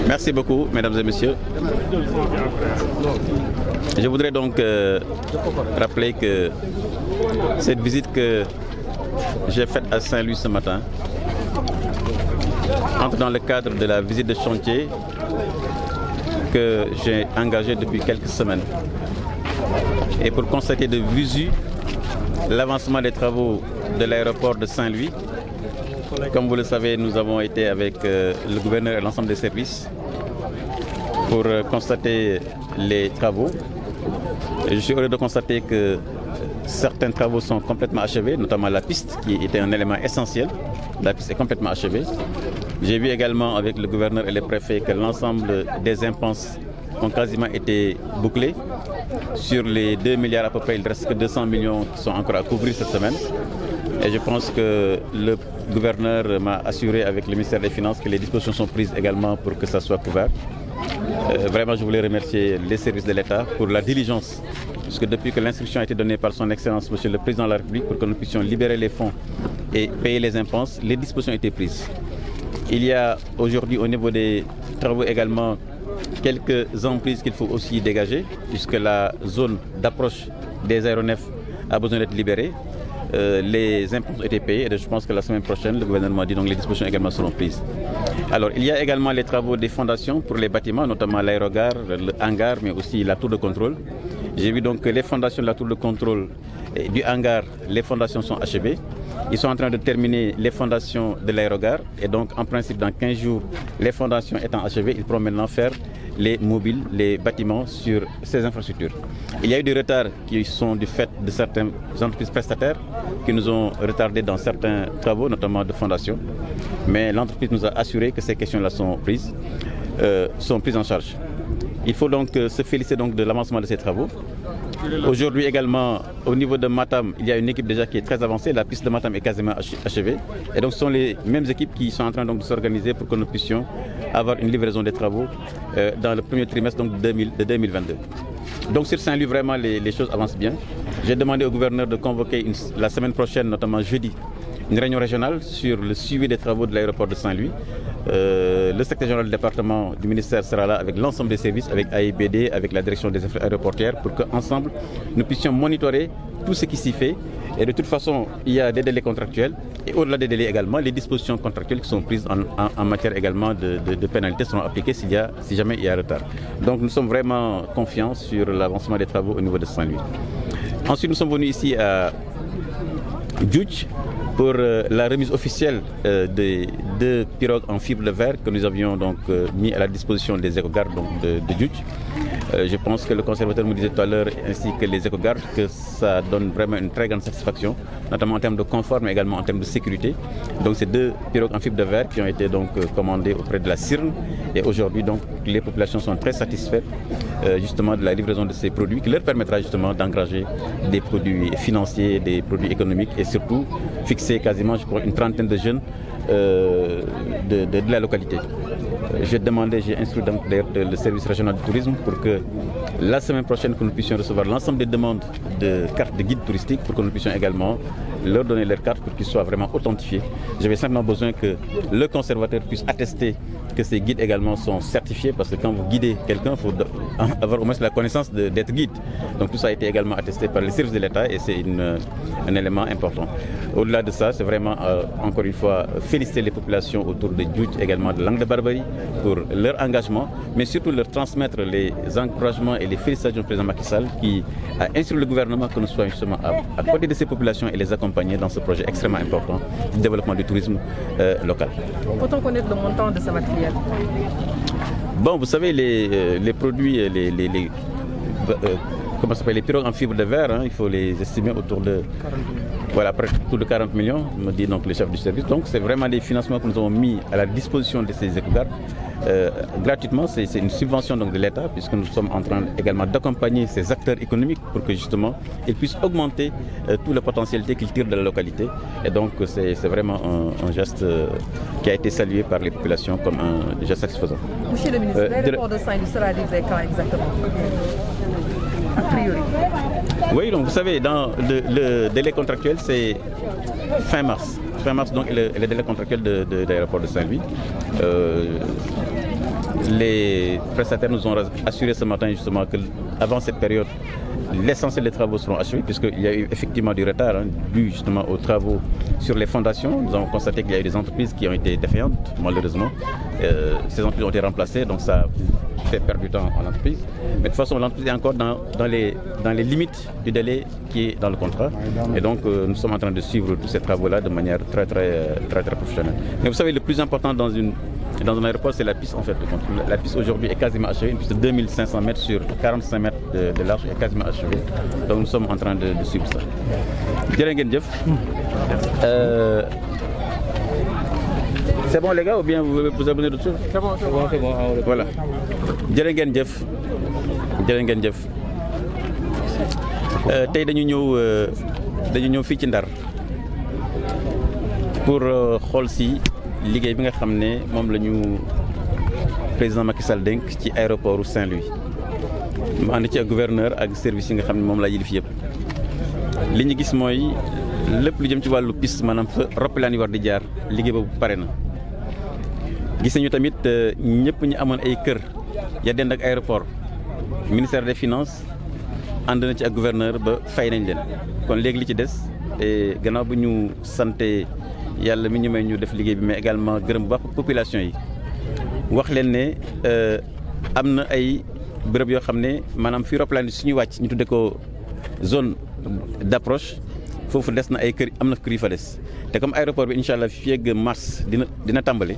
Merci beaucoup, mesdames et messieurs. Je voudrais donc rappeler que cette visite que j'ai faite à Saint-Louis ce matin entre dans le cadre de la visite de chantier que j'ai engagée depuis quelques semaines. Et pour constater de visu l'avancement des travaux de l'aéroport de Saint-Louis. Comme vous le savez, nous avons été avec le gouverneur et l'ensemble des services pour constater les travaux. Et je suis heureux de constater que certains travaux sont complètement achevés, notamment la piste qui était un élément essentiel. La piste est complètement achevée. J'ai vu également avec le gouverneur et le préfet que l'ensemble des impenses ont quasiment été bouclés. Sur les 2 milliards à peu près, il ne reste que 200 millions qui sont encore à couvrir cette semaine. Et je pense que le gouverneur m'a assuré avec le ministère des Finances que les dispositions sont prises également pour que ça soit couvert. Vraiment, je voulais remercier les services de l'État pour la diligence, puisque depuis que l'instruction a été donnée par son Excellence, Monsieur le Président de la République, pour que nous puissions libérer les fonds et payer les impenses, les dispositions ont été prises. Il y a aujourd'hui au niveau des travaux également quelques emprises qu'il faut aussi dégager, puisque la zone d'approche des aéronefs a besoin d'être libérée. Les impôts ont été payés et je pense que la semaine prochaine, le gouvernement dit donc les dispositions également seront prises. Alors, il y a également les travaux des fondations pour les bâtiments, notamment l'aérogare, le hangar, mais aussi la tour de contrôle. J'ai vu donc que les fondations de la tour de contrôle et du hangar, les fondations sont achevées. Ils sont en train de terminer les fondations de l'aérogare et donc en principe dans 15 jours, les fondations étant achevées, ils pourront maintenant faire les mobiles, les bâtiments sur ces infrastructures. Il y a eu des retards qui sont du fait de certaines entreprises prestataires qui nous ont retardés dans certains travaux, notamment de fondation. Mais l'entreprise nous a assuré que ces questions-là sont prises en charge. Il faut donc se féliciter donc de l'avancement de ces travaux. Aujourd'hui également, au niveau de Matam, il y a une équipe déjà qui est très avancée. La piste de Matam est quasiment achevée. Et donc ce sont les mêmes équipes qui sont en train donc de s'organiser pour que nous puissions avoir une livraison des travaux dans le premier trimestre donc, de 2022. Donc sur Saint-Louis, vraiment les choses avancent bien. J'ai demandé au gouverneur de convoquer la semaine prochaine, notamment jeudi, une réunion régionale sur le suivi des travaux de l'aéroport de Saint-Louis. Le secrétaire général du département du ministère sera là avec l'ensemble des services, avec AIBD, avec la direction des affaires aéroportières, pour qu'ensemble nous puissions monitorer tout ce qui s'y fait. Et de toute façon, il y a des délais contractuels et au-delà des délais également, les dispositions contractuelles qui sont prises en matière également de pénalités seront appliquées si jamais il y a retard. Donc nous sommes vraiment confiants sur l'avancement des travaux au niveau de Saint-Louis. Ensuite, nous sommes venus ici à Djoudj pour la remise officielle des 2 pirogues en fibre de verre que nous avions donc mis à la disposition des éco-gardes de Djoudj. Je pense que le conservateur me disait tout à l'heure, ainsi que les éco-gardes, que ça donne vraiment une très grande satisfaction, notamment en termes de confort, mais également en termes de sécurité. Donc ces 2 pirogues en fibre de verre qui ont été donc commandées auprès de la CIRN. Et aujourd'hui, donc, les populations sont très satisfaites justement de la livraison de ces produits, qui leur permettra justement d'engager des produits financiers, des produits économiques et surtout fixer quasiment, je crois, une trentaine de jeunes de la localité. J'ai instruit donc le service régional du tourisme pour que la semaine prochaine que nous puissions recevoir l'ensemble des demandes de cartes de guide touristique pour que nous puissions également leur donner leurs cartes pour qu'ils soient vraiment authentifiés. J'avais simplement besoin que le conservateur puisse attester que ces guides également sont certifiés parce que quand vous guidez quelqu'un, il faut avoir au moins la connaissance d'être guide. Donc tout ça a été également attesté par les services de l'État et c'est un élément important. Au-delà de ça, c'est vraiment encore une fois féliciter les populations autour de Djoudj, également de Langue de Barbarie pour leur engagement, mais surtout leur transmettre les encouragements et les félicitations du président Macky Sall qui a instruit le gouvernement que nous soyons justement à côté de ces populations et les accompagner dans ce projet extrêmement important du développement du tourisme local. Peut-on connaître le montant de ce matériel? Bon, vous savez, les produits, comment ça s'appelle, les pirogues en fibre de verre, hein, il faut les estimer autour de 40 millions, me dit donc le chef du service. Donc c'est vraiment des financements que nous avons mis à la disposition de ces éco-gardes gratuitement. C'est une subvention donc, de l'État puisque nous sommes en train également d'accompagner ces acteurs économiques pour que justement ils puissent augmenter toute la potentialité qu'ils tirent de la localité. Et donc c'est vraiment un geste qui a été salué par les populations comme un geste satisfaisant. Monsieur le ministre, l'aéroport de Saint-Louis sera livré quand exactement? A priori. Oui, donc vous savez, dans le délai contractuel, c'est fin mars. Fin mars, donc, le délai contractuel de l'aéroport de Saint-Louis. les prestataires nous ont assuré ce matin justement que avant cette période, l'essentiel des travaux seront achevés, puisqu'il y a eu effectivement du retard dû justement aux travaux sur les fondations. Nous avons constaté qu'il y a eu des entreprises qui ont été défaillantes, malheureusement. Ces entreprises ont été remplacées, donc ça fait perdre du temps à l'entreprise. Mais de toute façon, l'entreprise est encore dans les limites du délai qui est dans le contrat. Et donc, nous sommes en train de suivre tous ces travaux-là de manière très professionnelle. Mais vous savez, le plus important dans un aéroport, c'est la piste en fait. La piste aujourd'hui est quasiment achevée, une piste de 2500 mètres sur 45 mètres de large est quasiment achevée. Donc nous sommes en train de suivre ça. Jërë ngeen jëf. C'est bon les gars ou bien vous avez besoin d'autre chose? C'est bon. Voilà. Jërë ngeen jëf. Tey dañu ñëw fii ci Ndar pour xool si liggéey bi nga xam ne moom la ñu président Macky Sall dénk ci aéroport Saint-Louis mu ànd ci ak gouverneur ak service yi nga xam ne moom laa yilif yëpp. li ñu gis mooy lépp lu jëm ci wàllu piste maanaam fa roppalaan yi war di jaar liggéey boobu pare na. gis nañu tamit ñëpp ñu amoon ay kër ya dend ak aéroport ministère des finances ànd na ci ak gouverneur ba fay nañ leen kon léegi li ci des te gannaaw bu ñu sante yàlla mi ñu may ñu def liggéey bi mais également gërëm bu baax population yi wax leen ne am na ay bërëb yoo xam ne maanaam fii roppalaan yi suñu wàcc ñu tudde ko zone d'approche foofu des na ay kër am na kër yu fa des te comme aéroport bi incha allah fii ak mars dina tàmbali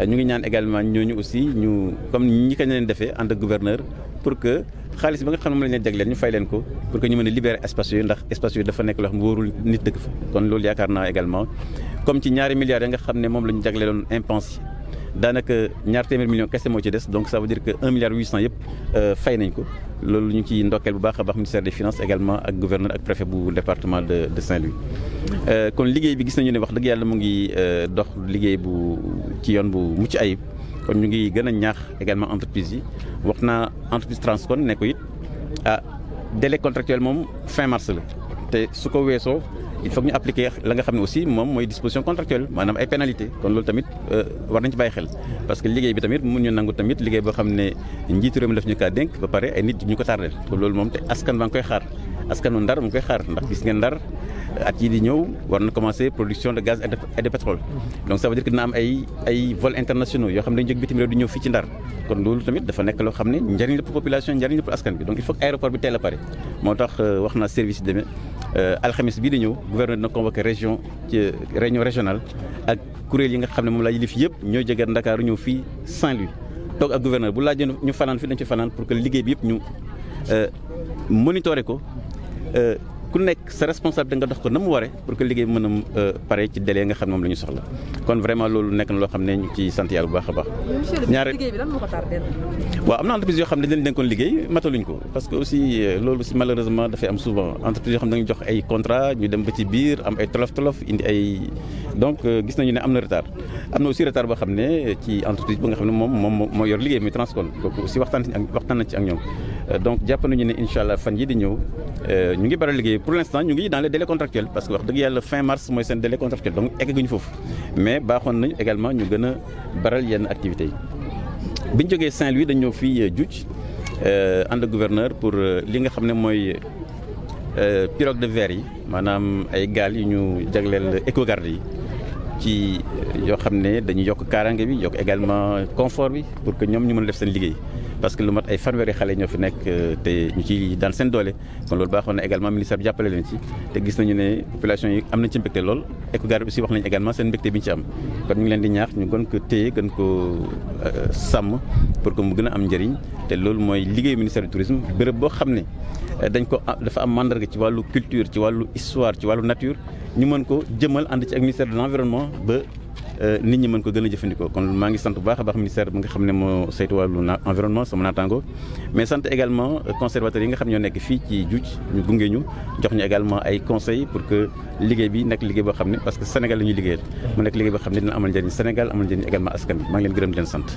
ñu ngi ñaan également ñooñu aussi ñu comme ñi ko leen defee ànd ak gouverneur pour que xaalis ba nga xam ne moom lañ leen jagleel ñu fay leen ko pour que ñu mën a libérer espace yooyu ndax espace yooyu dafa nekk loo xam ne wóorul nit dëkk fa kon loolu yaakaar naa également comme ci ñaari milliards ya nga xam ne moom la ñu jagleeloon impense yi daanaka ñaar téeméer millions kese moo ci des donc ça veut dire que 1 milliard 800 yëpp fay nañ ko loolu ñu ngi ciy ndokkeel bu baax a baax ministère des finances également ak gouverneur ak préfet bu département de Saint-Louis. kon liggéey bi gis nañu ne wax dëgg yàlla mu ngi dox liggéey bu ci yoon bu mucc ayib kon ñu ngi gën a ñaax également entreprise yi wax naa entreprise Transcon ne ko it délai contractuel moom fin mars la te su ko weesoo il faut que ñu appliquer la nga xam ne aussi moom mooy disposition contractuelle maanaam ay pénalité kon loolu tamit war nañ ci bàyyi xel parce que liggéey bi tamit mun ñu nangu tamit liggéey boo xam ne njiitu réew mi daf ñu kaa dénk ba pare ay nit ñu ko tardel kon loolu moom te askan baa ngi koy xaar askanu Ndar mu ngi koy xaar ndax gis ngeen Ndar at yi di ñëw war na commencer production de gaz et de pétrole donc ça veut dire que dina am ay vols internationaux yoo xam ne dañu jóg bitim réew di ñëw fii ci Ndar kon loolu tamit dafa nekk loo xam ne njëriñ la pour population njëriñ la pour askan bi donc il faut que aéroport bi teel a pare moo tax wax naa service yi demee alxamis bii di ñëw gouverneur dina convoqué région ci réunion régionale ak kuréel yi nga xam ne moom laa yilif yëpp ñooy jógee Ndakaaru ñëw fii Saint-Louis toog ak gouverneur bu laajee ñu fanaan fii dañ ci fanaan pour que liggéey bi yëpp ñu monitorer ko ku nekk sa responsabilité nga dox ko na mu waree pour que liggéey bi mën a pare ci délai nga xam ne moom la ñu soxla kon vraiment loolu nekk na loo xam ne ñu ci sant yàlla bu baax a baax. ñaare liggéey bi lan moo ko tardé. waaw am na entreprise yoo xam ne dañ leen dénkoon liggéey mataluñ ko parce que aussi loolu aussi malheureusement dafay am souvent entreprise yoo xam ne dañu jox ay contrat ñu dem ba ci biir am ay tolof indi ay donc gis nañu ne am na retard am na aussi retard boo xam ne ci entreprise ba nga xam ne moom moo yor liggéey muy Transcon kooku aussi waxtaan nañ ci ak ñoom donc jàpp nañu ne incha allah fan yi di ñëw ñu ngi baral liggéey pour l'instant ñu ngi dans les délais contractuels parce que wax dëgg yàlla fin mars mooy seen délai contractuel donc egguñu foofu mais baaxoon nañu également ñu gën a baral yenn activités yi. bi ñu jógee Saint-Louis dañu ñëw fii Djoudj ànd gouverneur pour li nga xam ne mooy pirogue de verre yi maanaam ay gaal yu ñu jagleel écogarde yi ci yoo xam ne dañuy yokk kaaraange bi yokk également confort bi pour que ñoom ñu mën a def seen liggéey. parce que lu mat ay fanweeri xale ñoo fi nekk te ñu ci daan seen doole kon loolu baaxoon na également ministère bi jàppale leen ci te gis nañu ne population yi am nañ ci mbégte lool écogarde bi aussi wax nañu également seen mbégte bi ñu ci am kon ñu ngi leen di ñaax ñu gën ko téye gën ko sàmm pour que mu gën a am njëriñ te loolu mooy liggéeyu ministère du tourisme béréb boo xam ne dafa am mandarga ci wàllu culture ci wàllu histoire ci wàllu nature ñu mën ko jëmal ànd ci ak ministère de l'environnement ba nit ñi mën ko gën a jëfandikoo kon maa ngi sant bu baax a baax ministère bi nga xam ne moo saytu wàllu environnement sama naataango mais sant également conservateurs yi nga xam ñoo nekk fii ci Djoudj ñu gunge ñu jox ñu également ay conseils pour que liggéey bi nekk liggéey boo xam ne parce que Sénégal la ñuy liggéeyal mu nekk liggéey boo xam ne dina amal njëriñ Sénégal amal njëriñ également askan bi maa ngi leen gërëm di leen sant.